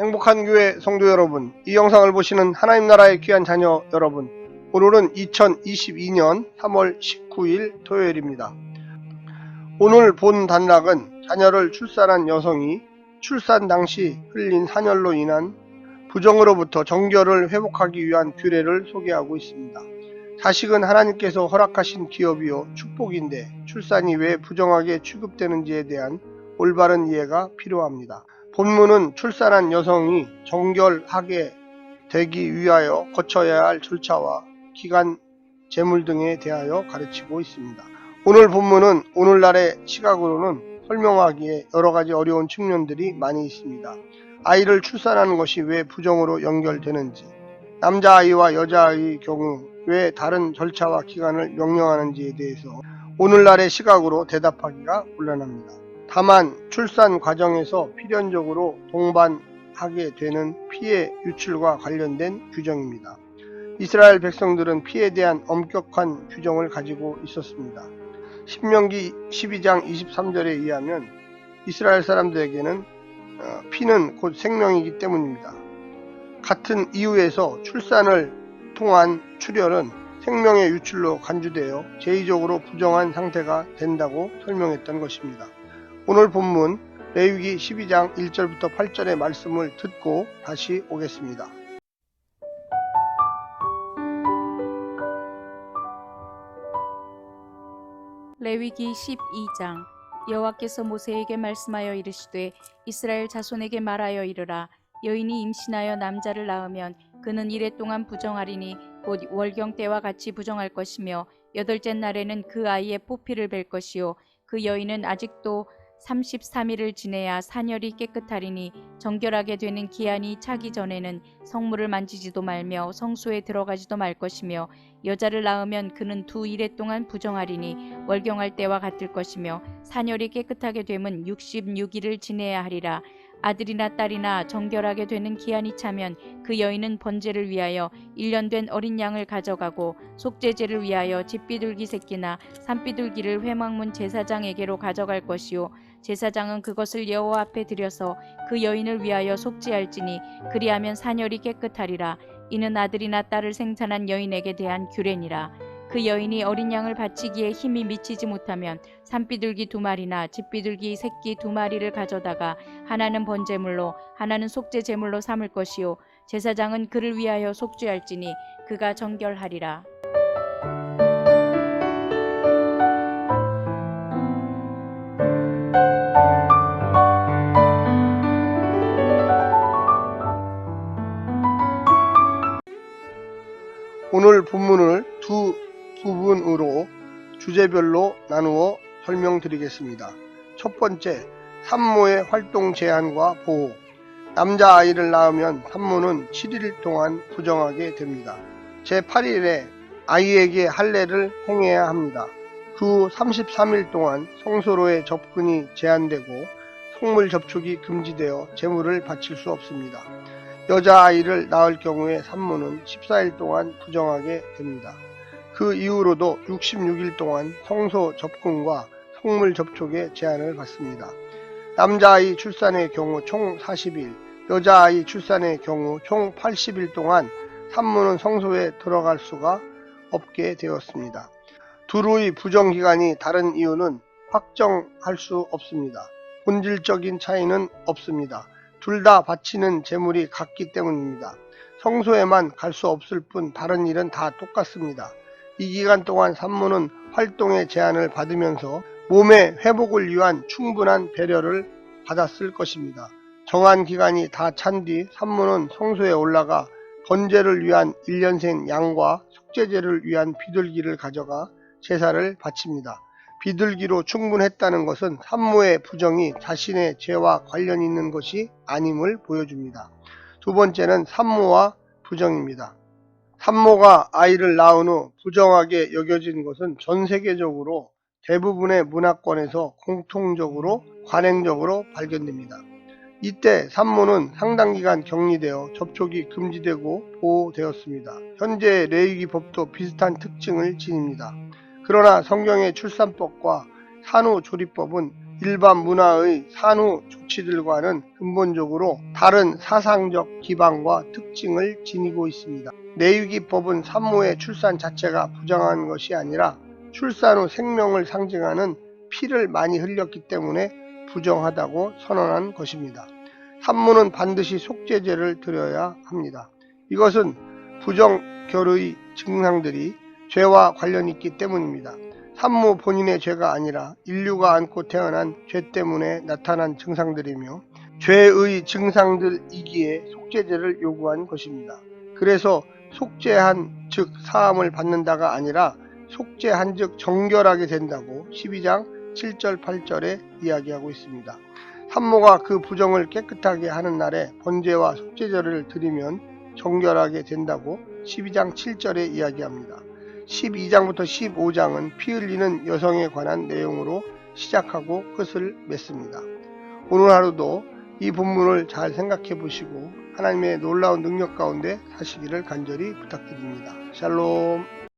행복한 교회 성도 여러분, 이 영상을 보시는 하나님 나라의 귀한 자녀 여러분, 오늘은 2022년 3월 19일 토요일입니다. 오늘 본 단락은 자녀를 출산한 여성이 출산 당시 흘린 산혈로 인한 부정으로부터 정결을 회복하기 위한 규례를 소개하고 있습니다. 자식은 하나님께서 허락하신 기업이요 축복인데 출산이 왜 부정하게 취급되는지에 대한 올바른 이해가 필요합니다. 본문은 출산한 여성이 정결하게 되기 위하여 거쳐야 할 절차와 기간, 재물 등에 대하여 가르치고 있습니다. 오늘 본문은 오늘날의 시각으로는 설명하기에 여러가지 어려운 측면들이 많이 있습니다. 아이를 출산하는 것이 왜 부정으로 연결되는지, 남자아이와 여자아이의 경우 왜 다른 절차와 기간을 명령하는지에 대해서 오늘날의 시각으로 대답하기가 곤란합니다. 다만 출산 과정에서 필연적으로 동반하게 되는 피해 유출과 관련된 규정입니다. 이스라엘 백성들은 피에 대한 엄격한 규정을 가지고 있었습니다. 신명기 12장 23절에 의하면 이스라엘 사람들에게는 피는 곧 생명이기 때문입니다. 같은 이유에서 출산을 통한 출혈은 생명의 유출로 간주되어 제의적으로 부정한 상태가 된다고 설명했던 것입니다. 오늘 본문 레위기 12장 1절부터 8절의 말씀을 듣고 다시 오겠습니다. 레위기 12장. 여호와께서 모세에게 말씀하여 이르시되 이스라엘 자손에게 말하여 이르라. 여인이 임신하여 남자를 낳으면 그는 이레 동안 부정하리니 곧 월경 때와 같이 부정할 것이며 여덟째 날에는 그 아이의 포피를 뵐 것이요 그 여인은 아직도 33일을 지내야 산혈이 깨끗하리니 정결하게 되는 기한이 차기 전에는 성물을 만지지도 말며 성소에 들어가지도 말 것이며 여자를 낳으면 그는 2일 동안 부정하리니 월경할 때와 같을 것이며 산혈이 깨끗하게 되면 66일을 지내야 하리라. 아들이나 딸이나 정결하게 되는 기한이 차면 그 여인은 번제를 위하여 1년 된 어린 양을 가져가고 속죄제를 위하여 집비둘기 새끼나 산비둘기를 회막문 제사장에게로 가져갈 것이요 제사장은 그것을 여호와 앞에 드려서 그 여인을 위하여 속죄할지니 그리하면 산혈이 깨끗하리라. 이는 아들이나 딸을 생산한 여인에게 대한 규례니라. 그 여인이 어린 양을 바치기에 힘이 미치지 못하면 산비둘기 2마리나 집비둘기 새끼 2마리를 가져다가 하나는 번제물로 하나는 속죄제물로 삼을 것이요 제사장은 그를 위하여 속죄할지니 그가 정결하리라. 오늘 본문을 두 부분으로 주제별로 나누어 설명드리겠습니다. 첫 번째, 산모의 활동 제한과 보호. 남자아이를 낳으면 산모는 7일 동안 부정하게 됩니다. 제8일에 아이에게 할례를 행해야 합니다. 그 33일 동안 성소로의 접근이 제한되고 성물 접촉이 금지되어 제물을 바칠 수 없습니다. 여자아이를 낳을 경우에 산모는 14일 동안 부정하게 됩니다. 그 이후로도 66일 동안 성소 접근과 성물 접촉에 제한을 받습니다. 남자아이 출산의 경우 총 40일, 여자아이 출산의 경우 총 80일 동안 산모는 성소에 들어갈 수가 없게 되었습니다. 둘의 부정기간이 다른 이유는 확정할 수 없습니다. 본질적인 차이는 없습니다. 둘 다 바치는 제물이 같기 때문입니다. 성소에만 갈 수 없을 뿐 다른 일은 다 똑같습니다. 이 기간 동안 산모는 활동의 제한을 받으면서 몸의 회복을 위한 충분한 배려를 받았을 것입니다. 정한 기간이 다 찬 뒤 산모는 성소에 올라가 번제를 위한 1년생 양과 속죄제를 위한 비둘기를 가져가 제사를 바칩니다. 비둘기로 충분했다는 것은 산모의 부정이 자신의 죄와 관련 있는 것이 아님을 보여줍니다. 두 번째는 산모와 부정입니다. 산모가 아이를 낳은 후 부정하게 여겨진 것은 전 세계적으로 대부분의 문화권에서 공통적으로 관행적으로 발견됩니다. 이때 산모는 상당 기간 격리되어 접촉이 금지되고 보호되었습니다. 현재 레위기법도 비슷한 특징을 지닙니다. 그러나 성경의 출산법과 산후조리법은 일반 문화의 산후 조치들과는 근본적으로 다른 사상적 기반과 특징을 지니고 있습니다. 내위기법은 산모의 출산 자체가 부정한 것이 아니라 출산 후 생명을 상징하는 피를 많이 흘렸기 때문에 부정하다고 선언한 것입니다. 산모는 반드시 속죄제를 드려야 합니다. 이것은 부정결의 증상들이 죄와 관련이 있기 때문입니다. 산모 본인의 죄가 아니라 인류가 안고 태어난 죄 때문에 나타난 증상들이며 죄의 증상들이기에 속죄제를 요구한 것입니다. 그래서 속죄한 즉 사함을 받는다가 아니라 속죄한 즉 정결하게 된다고 12장 7절 8절에 이야기하고 있습니다. 산모가 그 부정을 깨끗하게 하는 날에 번제와 속죄제를 드리면 정결하게 된다고 12장 7절에 이야기합니다. 12장부터 15장은 피 흘리는 여성에 관한 내용으로 시작하고 끝을 맺습니다. 오늘 하루도 이 본문을 잘 생각해 보시고 하나님의 놀라운 능력 가운데 사시기를 간절히 부탁드립니다. 샬롬.